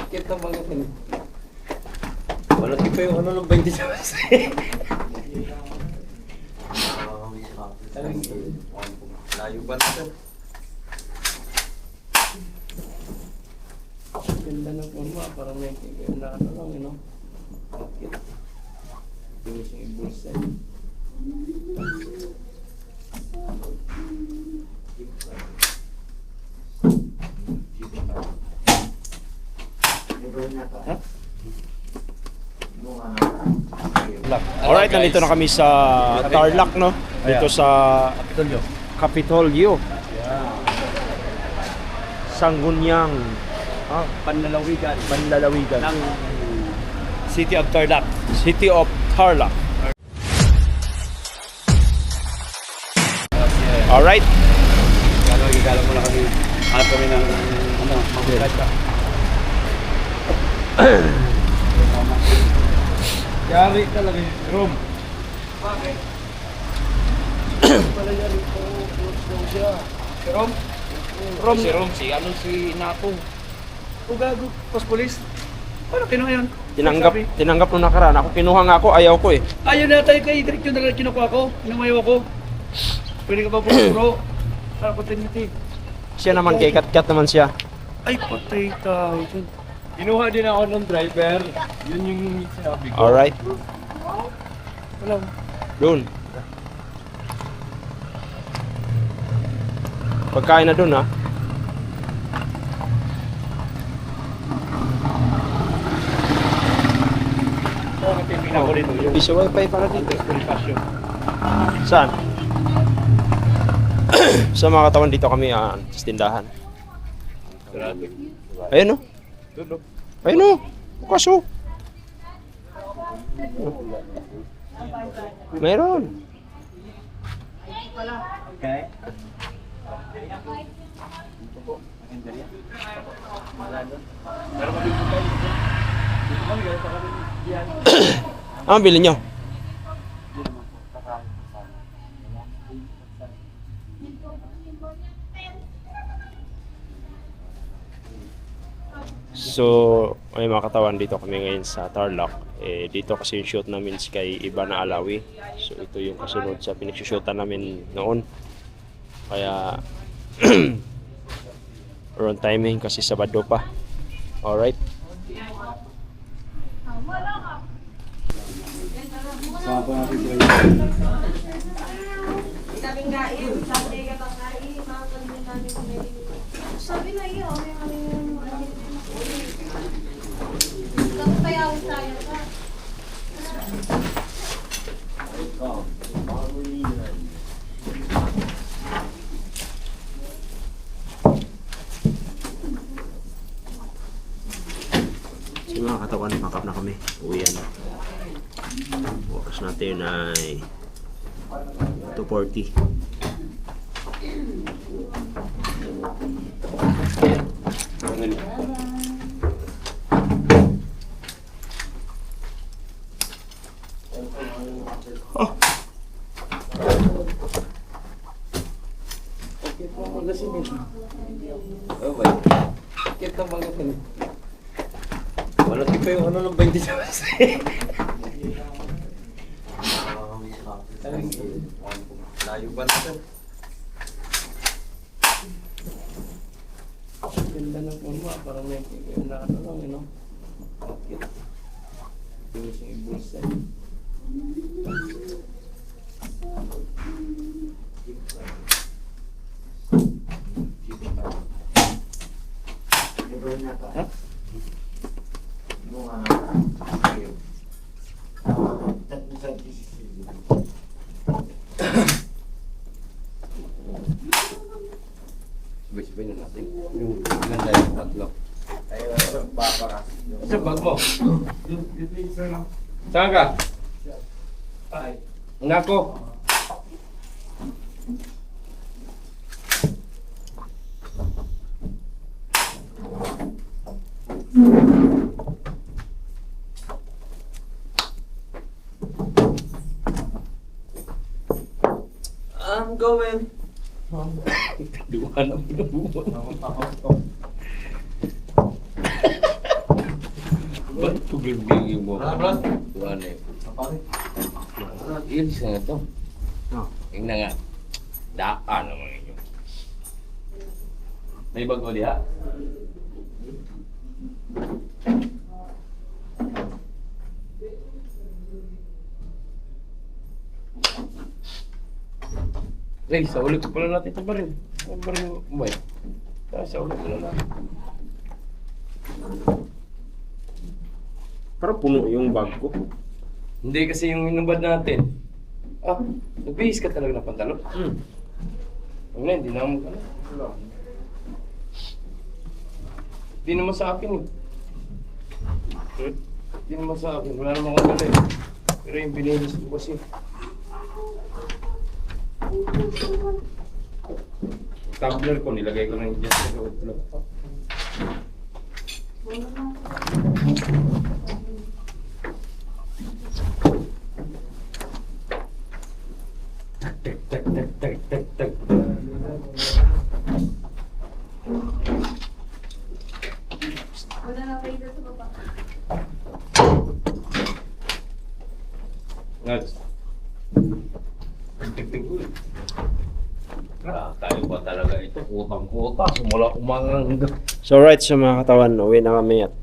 Kita banget ini. Malaki pa yung ano ng 20 sabas. Layo ba na ito? Ganda ng forma, parang may na ano lang, you know? Bakit? Hindi mo siyang ibulsa. Alright, nandito na kami sa Tarlac, no? Dito sa Kapitolyo. Sangguniang Panlalawigan Panlalawigan. ng City of Tarlac. City of Tarlac. Alright. Gagalang mo na kami. Hanap kami ng mamagkat ka. Yari talaga yung room. Bakit? Pala yari po. Si Rom? Si Rom, si Napo. O gago, polis. Paano kinuha yun? Tinanggap nung nakaraan. Ako kinuha nga ako, ayaw ko eh. Ayaw na tayo kay Direk yung kinukuha ko. Inumayaw ako. Pwede ka pa puro. Para continuity. Siya naman kay Kat naman siya. Ay, patay tayo dyan. Kinuha din ako ng driver. Yun yung sinabi ko. Alright. Wala. Doon. Pagkain na doon ha. Ako dito yung Piso wifi para dito. passion. Saan? Sa mga katawan dito kami sa tindahan. Grabe. Ayun no. Tulog. Ayun no. Bukas oh. Meron. Okay. Pero mabibig tayo. Dito kami, gano'n pa kami yan. Ang bilhin nyo? So, may mga katawan dito kami ngayon sa Tarlac. Dito kasi yung shoot namin kay Ivana Alawi. So, ito yung kasunod sa pinagsushootan namin noon. Kaya, wrong timing kasi Sabado pa. Alright. Sabi na iyo, tapos payawin tayo ka. So mga katawan, pack up na kami. Uwian na. Oras natin ay 2:40. Okay po, magasin yun. Oh, wait. Kita banget ini. Malaki pa yung ano ng 20 sabas. Layo ba na ito? Ganda ng forma, parang may na ano lang, you know? Bakit? Hindi mo siyang ibulsa. Ha? Sabay-sabay na natin. Yung ganda yung tatlo. Sa bag mo? Saan ka? Nako. I'm going. Dua na binubuo. Ba't pagbigbigay mo? Brad. Ano eh? Pare. Ilis na ito. Oh. Yung na nga. Daan naman inyo. May bago diha? Ray, sa ulit ko pala natin ito ba rin? Ano ba rin mo ba? Sa ulit ko na natin. Parang puno yung bag ko. Hindi kasi yung inubad natin. Ah, nagbihis ka talaga ng pantalon? Ano, hindi na mo ka na. Hindi naman sa akin eh. Hindi naman sa akin. Wala naman akong galit. Pero yung binilis ko kasi. Tabler ko, nilagay ko na yung dyan sa loob. Tag, tag, tag, tag, tag, tag. Wala na kayo dito sa baba. Nats. Tag, tag, ulit. Tayo ba talaga ito? Kutang-kuta. Simula umangang hanggang. So right sa mga katawan, uwi na kami at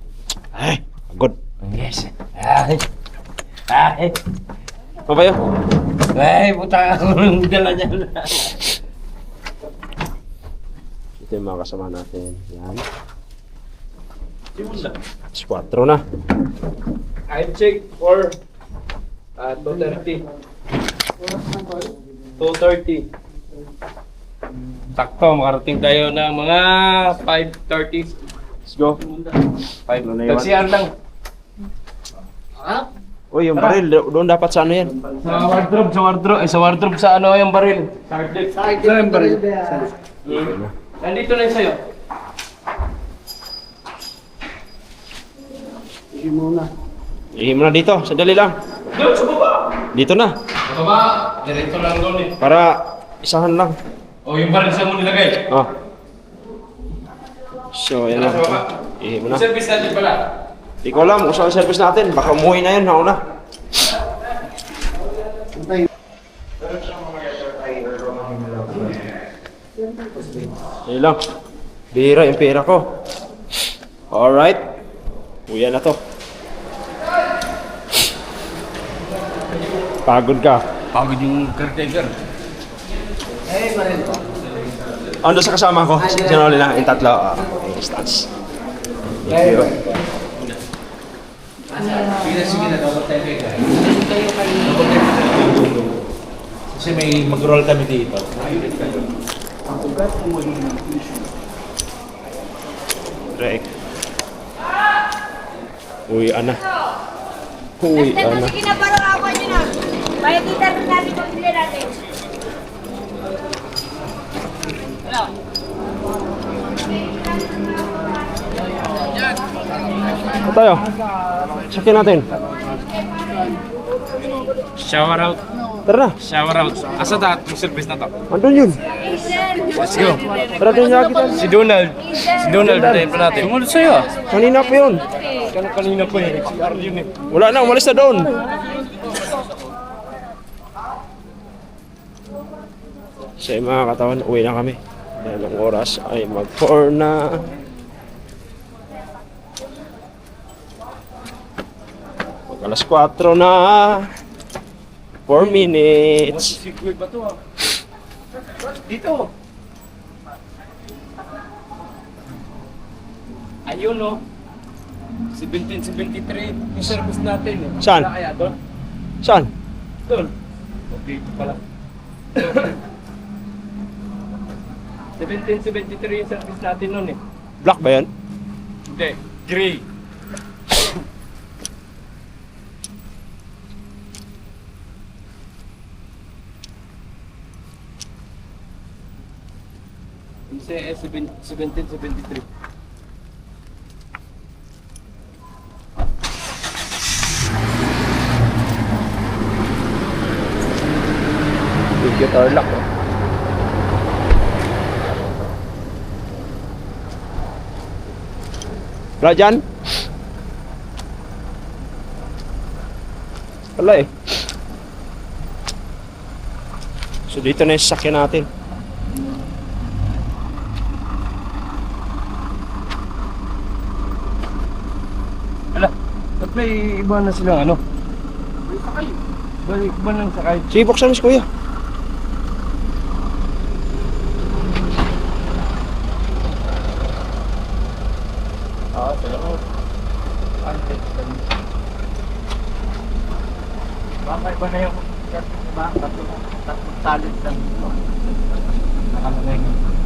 ay, pagod. Yes. Ay. Ay. Ano ba yun? Ay, puta ako ng dala niya. Ito yung mga kasama natin. Yan. Simula. 4 na. I check for 2:30. 2:30. Sakto, makarating tayo ng mga 5:30. Let's go. 5. na yun? Nagsiyan lang. Uy, yung baril, doon dapat sa ano yan? Sa wardrobe sa ano yung baril. Saan yung baril? Nandito na yung sa'yo. Ihim mo na dito, sandali lang. Doon sa baba. Dito na, Sa baba, diretso lang doon eh. para isahan lang. O yung baril sa mo nilagay. Oh. So, yan na. Sa baba. Ihim mo na. Service natin pala. Di ko alam kung saan ang service natin. Baka umuwi na yun, nauna. Ayun lang. Bihira yung pera ko. Alright. Uwi na to. Pagod ka. Pagod yung caretaker. Ando sa kasama ko. Sinuli na yung tatlo. Instance. Thank you. Sige na, dapat tayo kayo. Kasi may mag-roll kami dito. Rek. Uwi na. Uwi na. Sige na, parang ako nyo na. Bayad dito rin natin kung bili natin. Ano tayo? Sakyan natin. Shower out. Tara na. Shower out. Asa dapat yung service na to? Andun yun. Let's go. Tara din niya kita. Si Donald. Si Donald, tayo pa natin. Sumunod sa'yo. Kanina pa yun. Kanina po eh. Si Arjun eh. Wala na, umalis na doon. Sa mga katawan, uwi na kami. Dahil ang oras ay mag-4 na. Mag-alas 4 na. 4 minutes. Sigway ba to ah? Dito. Ayun no. 1773 yung service natin eh. Saan? Wala kaya doon? Saan? Doon. Okay pala. 1773 yung service natin noon eh. Black ba yan? Hindi, gray. Kasi 1773. We'll get our luck. Wala dyan? Wala eh. So dito na yung sasakyan natin. Ala, ba't may iba na silang ano? Iba nang sakay. Sige, buksan mo si Kuya. Baka iba na yung tatlong talent lang.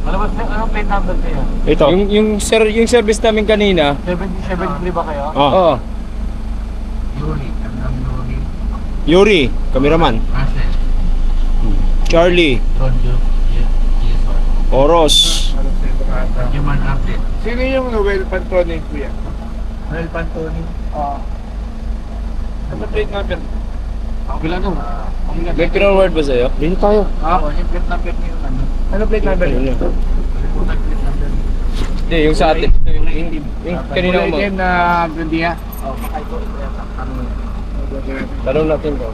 Malabas na, anong plate number kayo? Ito. Yung service namin kanina. 7073 ba kayo? Oh. Oo. Yuri, ang Yuri. Yuri, cameraman. Russell, Charlie, Ronjo, Jason. Oros. Human update. Sino yung Noel Pantone, kuya? Noel Pantoni. Ano plate number? Okay lang to. May pinaward ba sa'yo? Dito tayo. Oo, yung plate number niyo yung ano. Ano plate number? Ayun na. Lipunan plate number. Hindi, yung sa atin. Yung kanina Kulay mo. itim na Bundia. Oo, baka ito. Ano? Tanong natin daw.